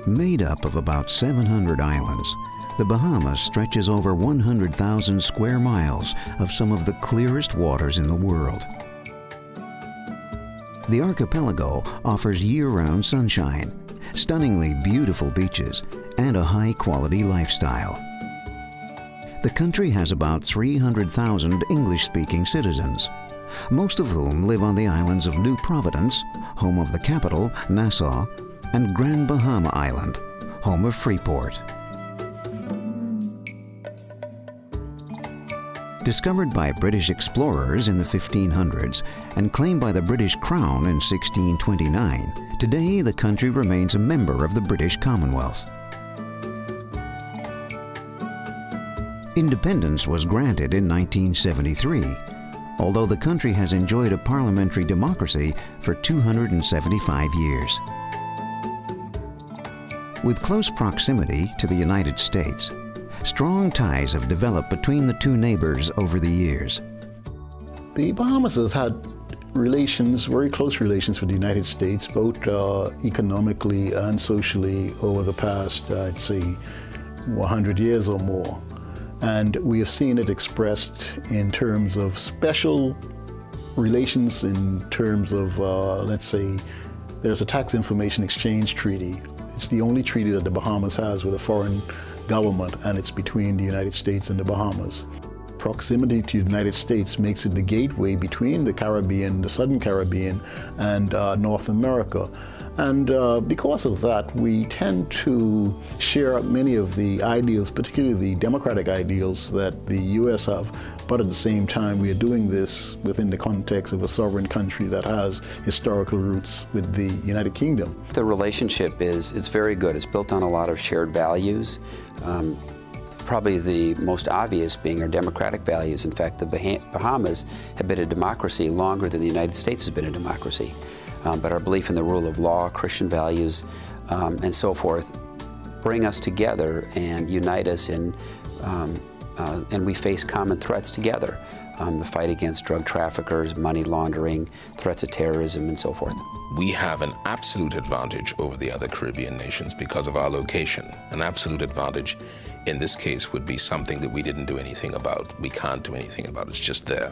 Made up of about 700 islands, the Bahamas stretches over 100,000 square miles of some of the clearest waters in the world. The archipelago offers year-round sunshine, stunningly beautiful beaches, and a high-quality lifestyle. The country has about 300,000 English-speaking citizens, most of whom live on the islands of New Providence, home of the capital, Nassau, and Grand Bahama Island, home of Freeport. Discovered by British explorers in the 1500s and claimed by the British Crown in 1629, today the country remains a member of the British Commonwealth. Independence was granted in 1973, although the country has enjoyed a parliamentary democracy for 275 years. With close proximity to the United States, strong ties have developed between the two neighbors over the years. The Bahamas has had relations, very close relations with the United States, both economically and socially over the past, I'd say, 100 years or more. And we have seen it expressed in terms of special relations, in terms of, let's say, there's a tax information exchange treaty. It's the only treaty that the Bahamas has with a foreign government, and it's between the United States and the Bahamas. Proximity to the United States makes it the gateway between the Caribbean, the Southern Caribbean, and North America. And because of that, we tend to share many of the ideals, particularly the democratic ideals that the U.S. have, but at the same time we are doing this within the context of a sovereign country that has historical roots with the United Kingdom. The relationship it's very good. It's built on a lot of shared values. Probably the most obvious being our democratic values. In fact, the Bahamas have been a democracy longer than the United States has been a democracy. But our belief in the rule of law, Christian values, and so forth bring us together and unite us and we face common threats together. The fight against drug traffickers, money laundering, threats of terrorism, and so forth. We have an absolute advantage over the other Caribbean nations because of our location. An absolute advantage in this case would be something that we didn't do anything about. We can't do anything about. It's just there.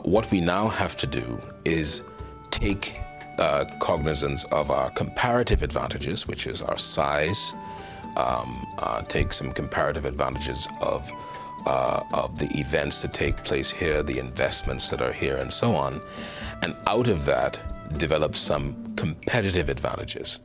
What we now have to do is take cognizance of our comparative advantages, which is our size, take some comparative advantages of the events that take place here, the investments that are here, and so on, and out of that, develop some competitive advantages.